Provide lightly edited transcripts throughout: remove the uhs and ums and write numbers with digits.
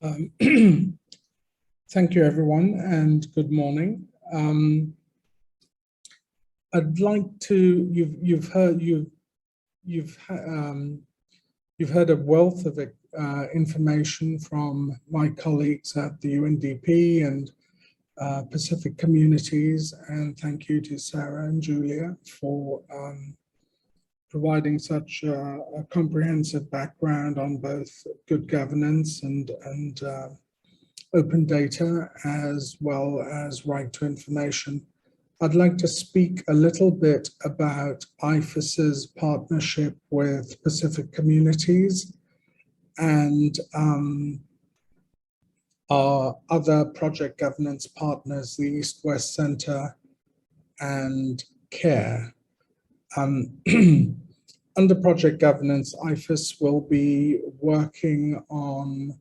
Um, Thank you, everyone, and good morning. I'd like to. You've heard a wealth of information from my colleagues at the UNDP and Pacific Communities, and thank you to Sarah and Julia for providing such a comprehensive background on both good governance and open data, as well as right to information. I'd like to speak a little bit about IFAS's partnership with Pacific Communities and our other project governance partners, the East-West Center and CARE. Under project governance, IFAS will be working on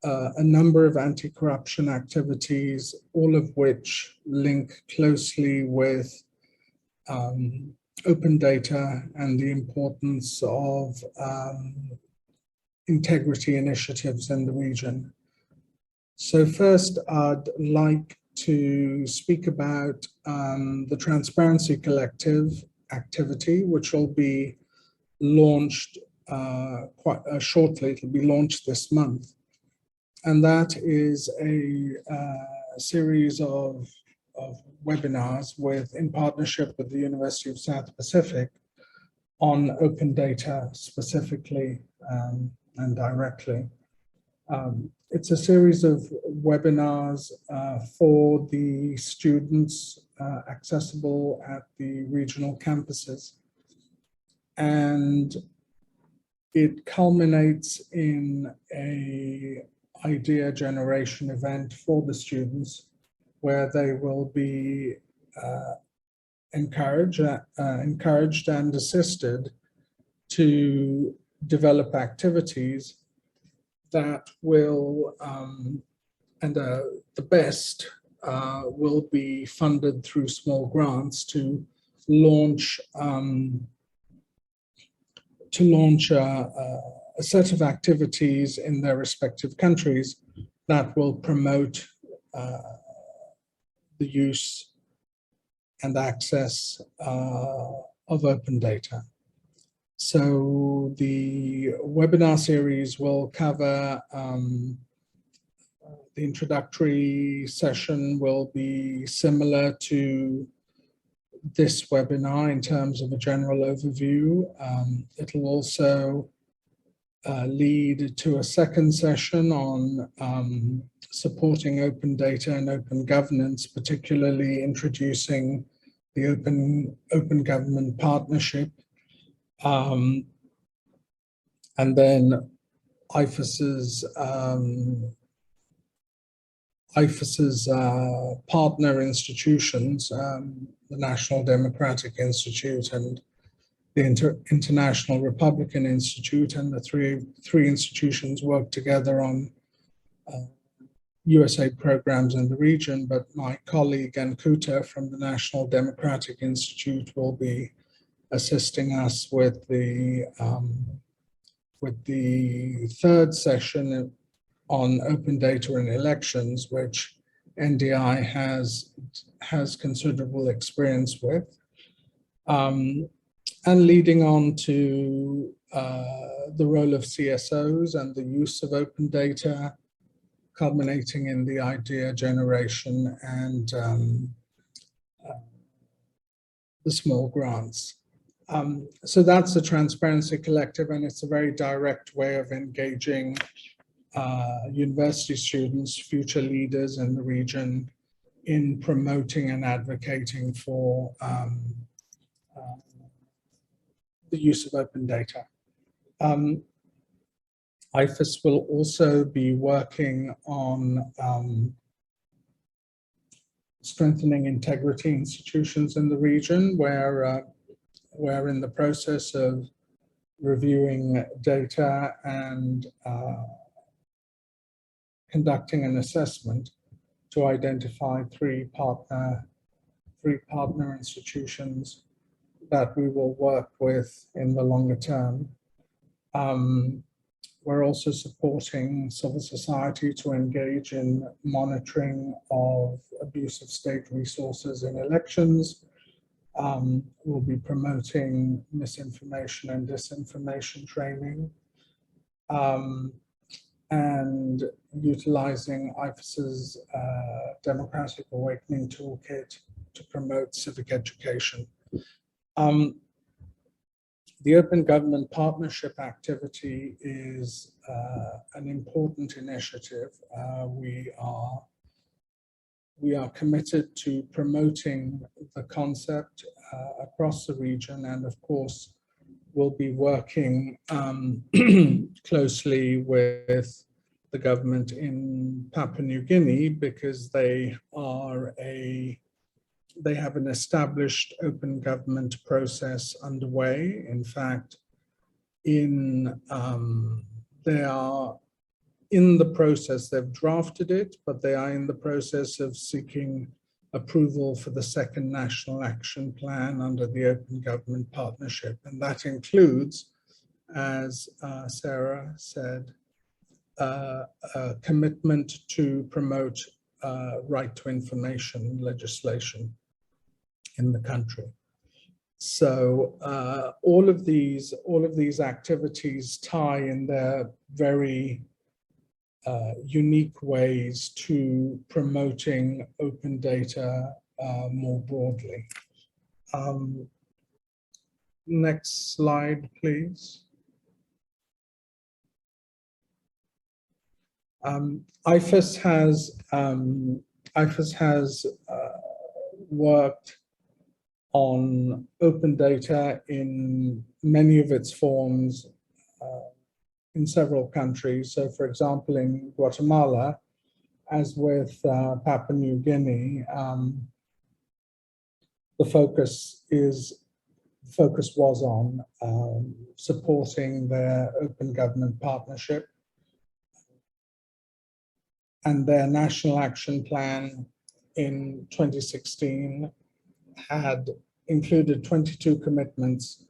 a number of anti-corruption activities, all of which link closely with open data and the importance of integrity initiatives in the region. So first, I'd like to speak about the Transparency Collective activity, which will be launched quite shortly. It'll be launched this month. And that is a series of webinars in partnership with the University of South Pacific on open data specifically and directly. It's a series of webinars for the students accessible at the regional campuses. And it culminates in an idea generation event for the students where they will be encouraged and assisted to develop activities that will, the best will be funded through small grants to launch a set of activities in their respective countries that will promote the use and access of open data. So the webinar series will cover the introductory session will be similar to this webinar in terms of a general overview. It'll also lead to a second session on supporting open data and open governance, particularly introducing the Open Government Partnership. And then IFAS's partner institutions, the National Democratic Institute and the International Republican Institute, and the three institutions work together on USAID programs in the region, but my colleague Ankuta from the National Democratic Institute will be assisting us with the third session on open data and elections, which NDI has considerable experience with. And leading on to the role of CSOs and the use of open data, culminating in the idea generation and the small grants. So that's the Transparency Collective, and it's a very direct way of engaging university students, future leaders in the region, in promoting and advocating for the use of open data. IFAS will also be working on strengthening integrity institutions in the region, where we're in the process of reviewing data and conducting an assessment to identify three partner institutions that we will work with in the longer term. We're also supporting civil society to engage in monitoring of abuse of state resources in elections. We'll be promoting misinformation and disinformation training, and utilizing IFES's Democratic Awakening Toolkit to promote civic education. The Open Government Partnership activity is an important initiative. We are committed to promoting the concept across the region, and of course, we'll be working closely with the government in Papua New Guinea because they have an established open government process underway. In fact, they are in the process, they've drafted it, but they are in the process of seeking approval for the second National Action Plan under the Open Government Partnership. And that includes, as Sarah said, a commitment to promote right to information legislation in the country. So all of these activities tie in their very unique ways to promoting open data more broadly. Next slide, please. IFES has worked on open data in many of its forms in several countries. So for example, in Guatemala, as with Papua New Guinea, the focus was on supporting their open government partnership, and their National Action Plan in 2016 had included 22 commitments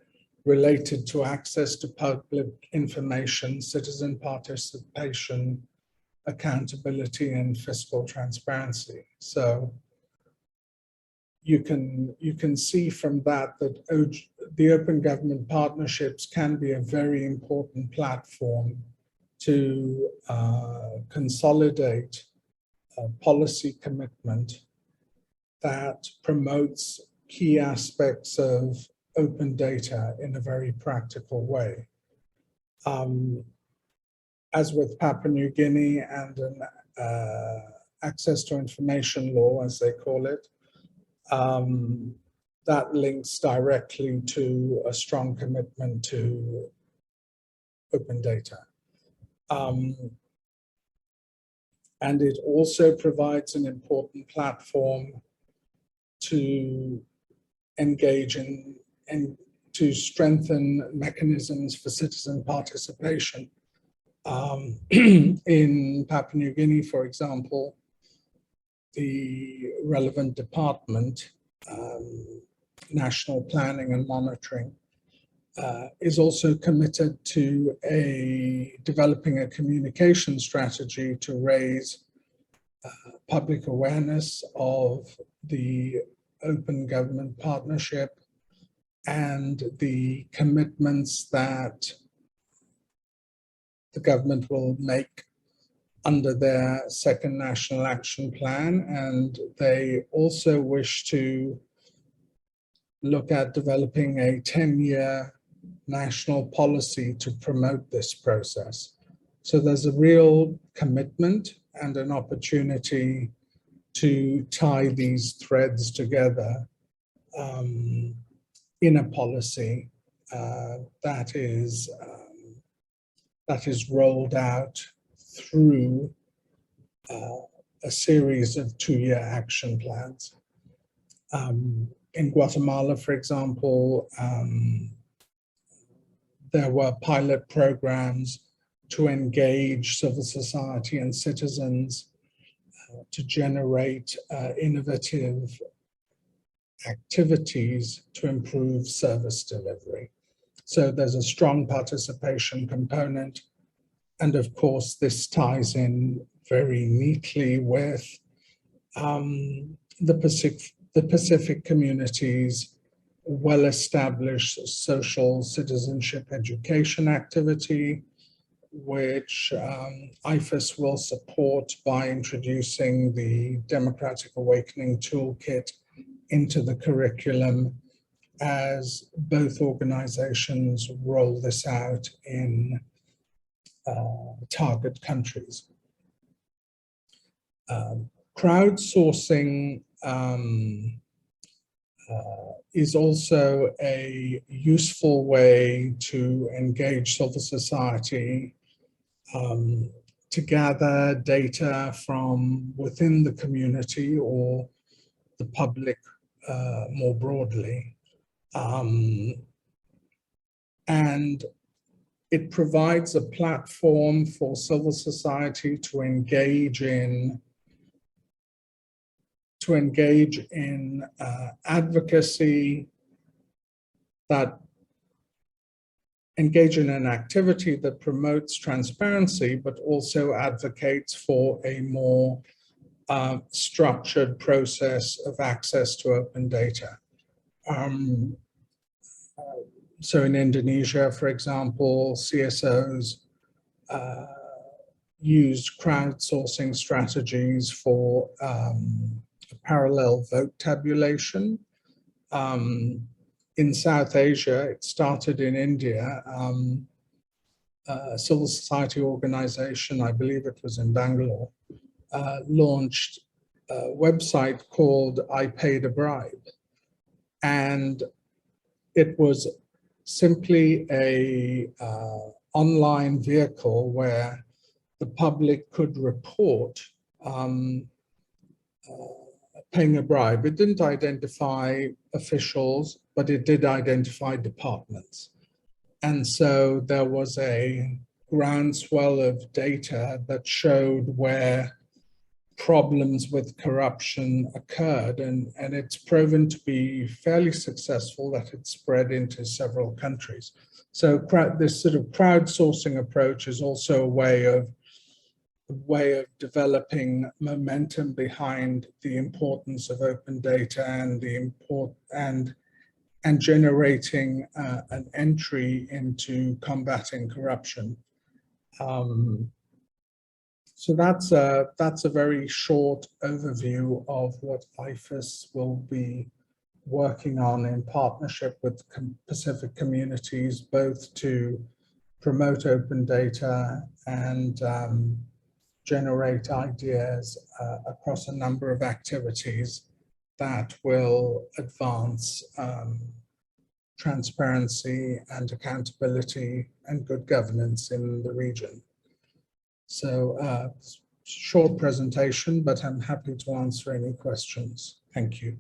related to access to public information, citizen participation, accountability, and fiscal transparency. So you can see from that the open government partnerships can be a very important platform to consolidate a policy commitment that promotes key aspects of open data in a very practical way. As with Papua New Guinea and an access to information law, as they call it, that links directly to a strong commitment to open data. And it also provides an important platform to engage in and to strengthen mechanisms for citizen participation. In Papua New Guinea, for example, the relevant department, National Planning and Monitoring, is also committed to developing a communication strategy to raise public awareness of the Open Government Partnership and the commitments that the government will make under their second National Action Plan. And they also wish to look at developing a 10-year national policy to promote this process. So there's a real commitment and an opportunity to tie these threads together in a policy that is rolled out through a series of 2-year action plans. In Guatemala, for example, there were pilot programs to engage civil society and citizens to generate innovative activities to improve service delivery. So there's a strong participation component And of course, this ties in very neatly with the Pacific community's well-established social citizenship education activity, which IFAS will support by introducing the Democratic Awakening Toolkit into the curriculum as both organizations roll this out in target countries. Crowdsourcing is also a useful way to engage civil society, to gather data from within the community or the public more broadly. And it provides a platform for civil society to engage in advocacy, that engage in an activity that promotes transparency, but also advocates for a more structured process of access to open data. So in Indonesia, for example, CSOs used crowdsourcing strategies for parallel vote tabulation. In South Asia, it started in India. A civil society organization, I believe it was in Bangalore, launched a website called I Paid a Bribe. And it was simply a online vehicle where the public could report paying a bribe. It didn't identify officials, but it did identify departments. And so there was a groundswell of data that showed where problems with corruption occurred, and it's proven to be fairly successful that it spread into several countries. So this sort of crowdsourcing approach is also a way of developing momentum behind the importance of open data and generating an entry into combating corruption. So that's a very short overview of what IFAS will be working on in partnership with Pacific communities, both to promote open data and generate ideas across a number of activities that will advance transparency and accountability and good governance in the region. So short presentation, but I'm happy to answer any questions. Thank you.